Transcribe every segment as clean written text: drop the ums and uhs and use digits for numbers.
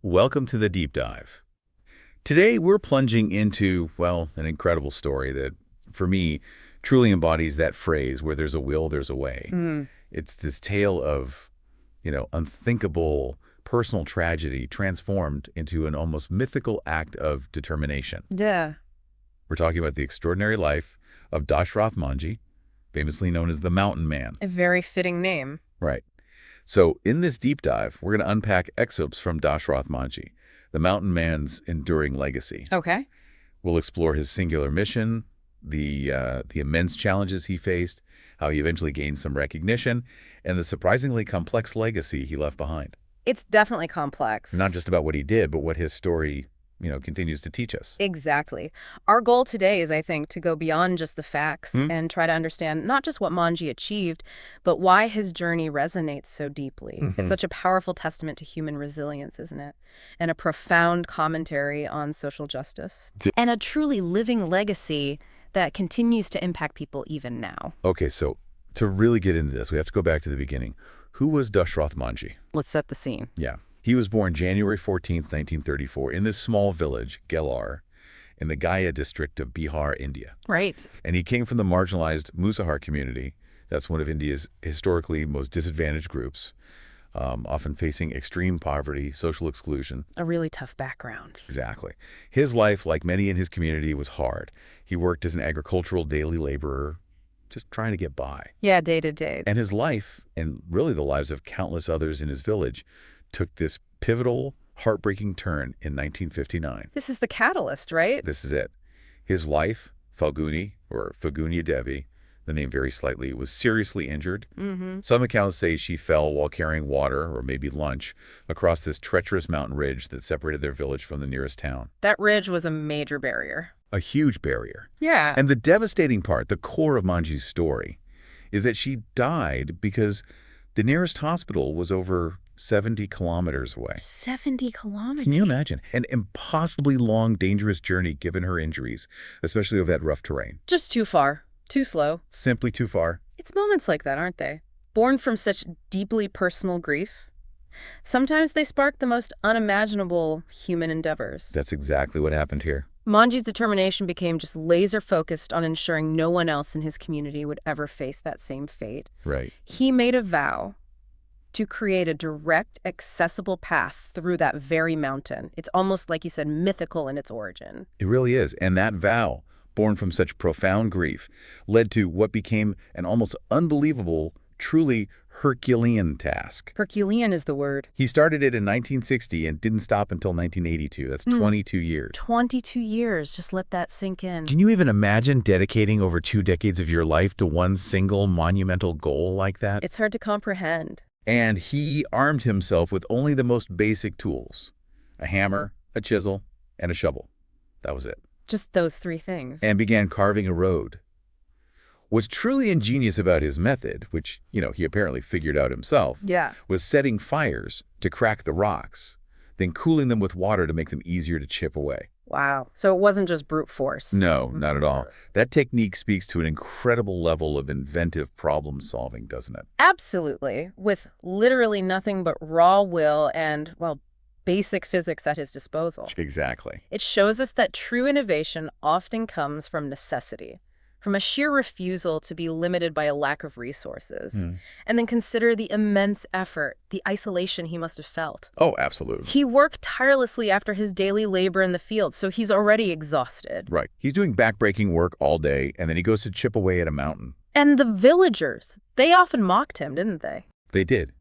welcome to the deep dive. Today we're plunging into, well, an incredible story that, for me, truly embodies that phrase, where there's a will, there's a way. It's this tale of, unthinkable personal tragedy transformed into an almost mythical act of determination. Yeah. We're talking about the extraordinary life of Dashrath Manjhi, famously known as the Mountain Man. A very fitting name. Right. So in this deep dive, we're going to unpack excerpts from Dashrath Manjhi, the Mountain Man's enduring legacy. Okay. We'll explore his singular mission, the immense challenges he faced, how he eventually gained some recognition, and the surprisingly complex legacy he left behind. It's definitely complex. Not just about what he did, but what his story, continues to teach us. Exactly. Our goal today is, I think, to go beyond just the facts and try to understand not just what Manjhi achieved, but why his journey resonates so deeply. It's such a powerful testament to human resilience, isn't it? And a profound commentary on social justice. And a truly living legacy that continues to impact people even now. Okay, so to really get into this, we have to go back to the beginning. Who was Dashrath Manjhi? Let's set the scene. Yeah. He was born January 14th, 1934, in this small village, Gelar, in the Gaya district of Bihar, India. Right. And he came from the marginalized Musahar community. That's one of India's historically most disadvantaged groups, often facing extreme poverty, social exclusion. A really tough background. Exactly. His life, like many in his community, was hard. He worked as an agricultural daily laborer, just trying to get by. Yeah, day to day. And his life, and really the lives of countless others in his village, took this pivotal, heartbreaking turn in 1959. This is the catalyst, right? This is it. His wife, Falguni, or Fagunya Devi, the name varies slightly, was seriously injured. Some accounts say she fell while carrying water, or maybe lunch, across this treacherous mountain ridge that separated their village from the nearest town. That ridge was a major barrier. A huge barrier. Yeah. And the devastating part, the core of Manjhi's story, is that she died because the nearest hospital was over 70 kilometers away. 70 kilometers? Can you imagine? An impossibly long, dangerous journey given her injuries, especially over that rough terrain. Just too far. Too slow. Simply too far. It's moments like that, aren't they? Born from such deeply personal grief. Sometimes they spark the most unimaginable human endeavors. That's exactly what happened here. Manjhi's determination became just laser-focused on ensuring no one else in his community would ever face that same fate. Right. He made a vow to create a direct, accessible path through that very mountain. It's almost, like you said, mythical in its origin. It really is. And that vow, born from such profound grief, led to what became an almost unbelievable, truly Herculean task. Herculean is the word. He started it in 1960 and didn't stop until 1982. That's 22 years. 22 years. Just let that sink in. Can you even imagine dedicating over 2 decades of your life to one single monumental goal like that? It's hard to comprehend. And he armed himself with only the most basic tools: a hammer, a chisel, and a shovel. That was it. Just those 3 things. And began carving a road. What's truly ingenious about his method, which, he apparently figured out himself, was setting fires to crack the rocks, then cooling them with water to make them easier to chip away. Wow. So it wasn't just brute force. No, not at all. That technique speaks to an incredible level of inventive problem solving, doesn't it? Absolutely. With literally nothing but raw will and, well, basic physics at his disposal. Exactly. It shows us that true innovation often comes from necessity, from a sheer refusal to be limited by a lack of resources. And then consider the immense effort, the isolation he must have felt. Oh, absolutely. He worked tirelessly after his daily labor in the field, so he's already exhausted. Right. He's doing backbreaking work all day, and then he goes to chip away at a mountain. And the villagers, they often mocked him, didn't they? They did.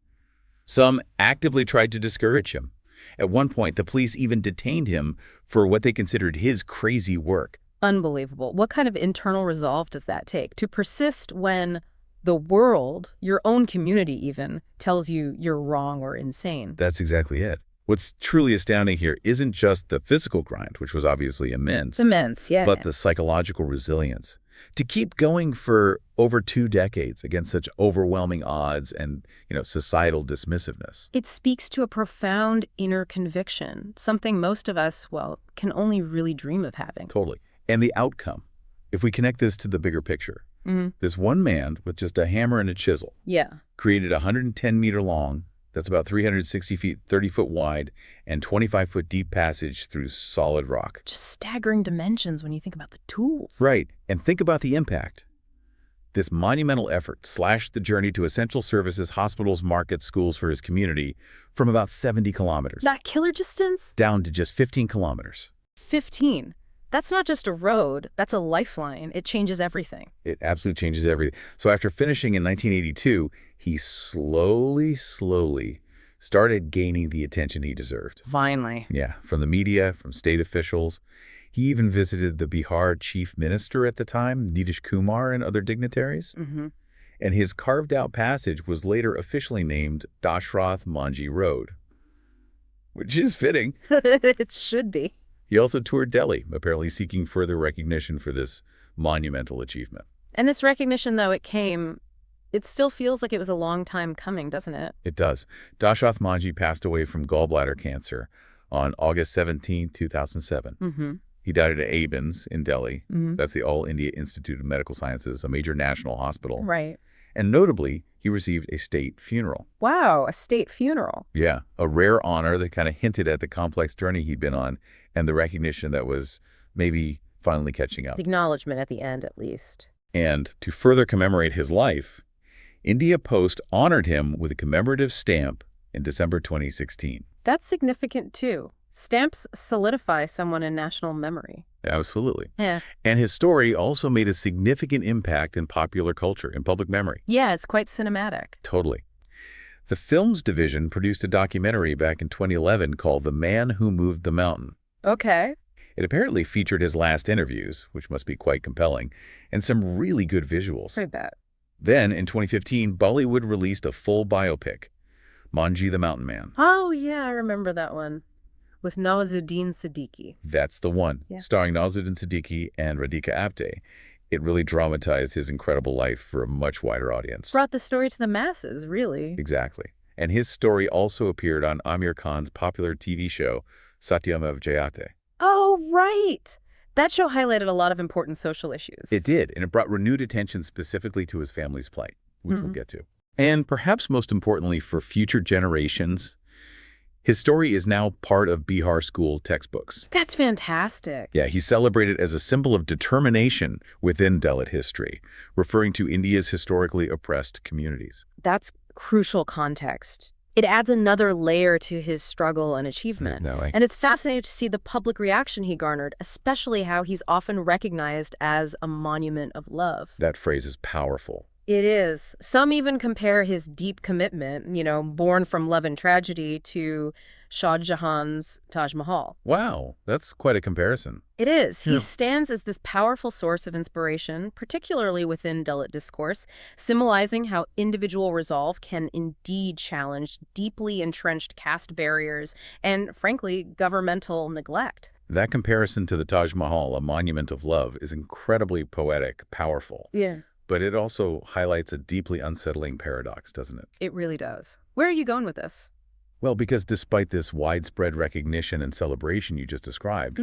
Some actively tried to discourage him. At one point, the police even detained him for what they considered his crazy work. Unbelievable. What kind of internal resolve does that take? To persist when the world, your own community even, tells you you're wrong or insane. That's exactly it. What's truly astounding here isn't just the physical grind, which was obviously immense. Immense, yeah. But the psychological resilience. To keep going for over 2 decades against such overwhelming odds and, societal dismissiveness. It speaks to a profound inner conviction, something most of us, well, can only really dream of having. Totally. And the outcome, if we connect this to the bigger picture, this one man with just a hammer and a chisel created a 110-meter long, That's about 360 feet, 30 foot wide, and 25-foot deep passage through solid rock. Just staggering dimensions when you think about the tools. Right, and think about the impact. This monumental effort slashed the journey to essential services, hospitals, markets, schools for his community from about 70 kilometers. That killer distance? Down to just 15 kilometers. 15. That's not just a road, that's a lifeline. It changes everything. It absolutely changes everything. So after finishing in 1982, he slowly started gaining the attention he deserved. Finally. Yeah, from the media, from state officials. He even visited the Bihar chief minister at the time, Nitish Kumar, and other dignitaries. Mm-hmm. And his carved-out passage was later officially named Dashrath Manjhi Road, which is fitting. It should be. He also toured Delhi, apparently seeking further recognition for this monumental achievement. And this recognition, though it still feels like it was a long time coming, doesn't it? It does. Dashrath Manjhi passed away from gallbladder cancer on August 17, 2007. Mm-hmm. He died at Aibins in Delhi. Mm-hmm. That's the All India Institute of Medical Sciences, a major national hospital. Right. And notably, he received a state funeral. Wow, a state funeral. Yeah, a rare honor that kind of hinted at the complex journey he'd been on and the recognition that was maybe finally catching up. The acknowledgement at the end, at least. And to further commemorate his life, India Post honored him with a commemorative stamp in December 2016. That's significant, too. Stamps solidify someone in national memory. Absolutely. Yeah. And his story also made a significant impact in popular culture, in public memory. Yeah, it's quite cinematic. Totally. The Films Division produced a documentary back in 2011 called The Man Who Moved the Mountain. Okay. It apparently featured his last interviews, which must be quite compelling, and some really good visuals. I bet. Then, in 2015, Bollywood released a full biopic, Manjhi the Mountain Man. Oh, yeah, I remember that one. With Nawazuddin Siddiqui. That's the one, Yeah. starring Nawazuddin Siddiqui and Radhika Apte. It really dramatized his incredible life for a much wider audience. Brought the story to the masses, really. Exactly. And his story also appeared on Amir Khan's popular TV show, Satyamev Jayate. Oh, right. That show highlighted a lot of important social issues. It did, and it brought renewed attention specifically to his family's plight, which we'll get to. And perhaps most importantly for future generations, his story is now part of Bihar school textbooks. That's fantastic. Yeah, he's celebrated as a symbol of determination within Dalit history, referring to India's historically oppressed communities. That's crucial context. It adds another layer to his struggle and achievement. And it's fascinating to see the public reaction he garnered, especially how he's often recognized as a monument of love. That phrase is powerful. It is. Some even compare his deep commitment, born from love and tragedy, to Shah Jahan's Taj Mahal. Wow, that's quite a comparison. It is. Yeah. He stands as this powerful source of inspiration, particularly within Dalit discourse, symbolizing how individual resolve can indeed challenge deeply entrenched caste barriers and, frankly, governmental neglect. That comparison to the Taj Mahal, a monument of love, is incredibly poetic, powerful. Yeah. But it also highlights a deeply unsettling paradox, doesn't it? It really does. Where are you going with this? Well, because despite this widespread recognition and celebration you just described,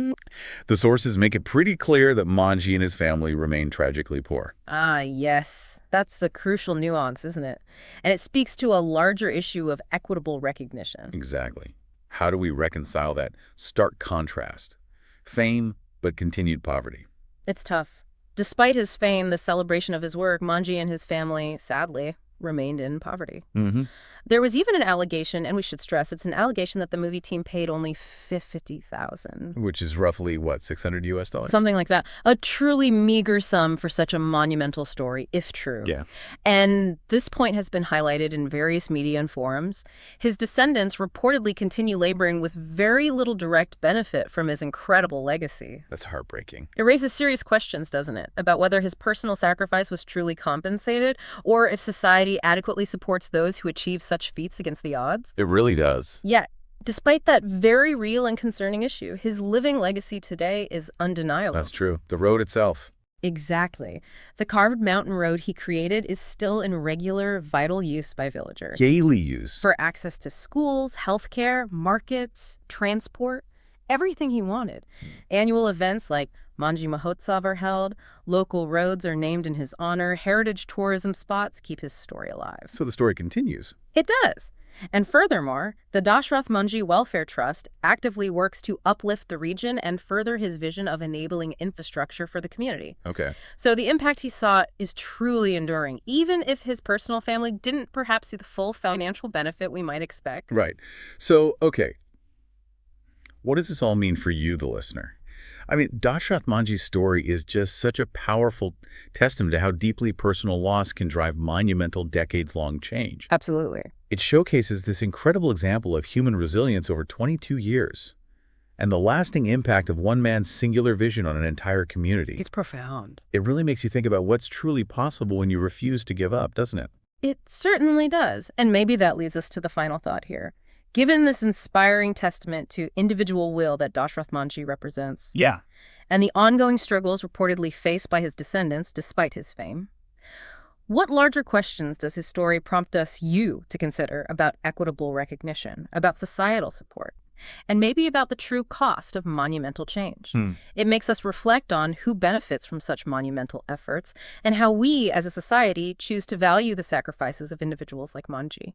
the sources make it pretty clear that Manjhi and his family remain tragically poor. Ah, yes. That's the crucial nuance, isn't it? And it speaks to a larger issue of equitable recognition. Exactly. How do we reconcile that stark contrast? Fame, but continued poverty. It's tough. Despite his fame, the celebration of his work, Manjhi and his family, sadly, remained in poverty. There was even an allegation, and we should stress, it's an allegation that the movie team paid only $50,000. Which is roughly, what, $600 US? Something like that. A truly meager sum for such a monumental story, if true. Yeah. And this point has been highlighted in various media and forums. His descendants reportedly continue laboring with very little direct benefit from his incredible legacy. That's heartbreaking. It raises serious questions, doesn't it, about whether his personal sacrifice was truly compensated or if society adequately supports those who achieve such feats against the odds. It really does. Yet, despite that very real and concerning issue, his living legacy today is undeniable. That's true. The road itself. Exactly. The carved mountain road he created is still in regular, vital use by villagers. Daily use. For access to schools, healthcare, markets, transport, everything he wanted. Annual events like Manjhi Mahotsav are held, local roads are named in his honor, heritage tourism spots keep his story alive. So the story continues. It does. And furthermore, the Dashrath Manjhi Welfare Trust actively works to uplift the region and further his vision of enabling infrastructure for the community. Okay. So the impact he saw is truly enduring, even if his personal family didn't perhaps see the full financial benefit we might expect. Right. So, okay. What does this all mean for you, the listener? I mean, Dashrath Manjhi's story is just such a powerful testament to how deeply personal loss can drive monumental decades-long change. Absolutely. It showcases this incredible example of human resilience over 22 years and the lasting impact of one man's singular vision on an entire community. It's profound. It really makes you think about what's truly possible when you refuse to give up, doesn't it? It certainly does. And maybe that leads us to the final thought here. Given this inspiring testament to individual will that Dashrath Manjhi represents, Yeah. and the ongoing struggles reportedly faced by his descendants despite his fame, what larger questions does his story prompt you to consider about equitable recognition, about societal support, and maybe about the true cost of monumental change? It makes us reflect on who benefits from such monumental efforts and how we as a society choose to value the sacrifices of individuals like Manjhi.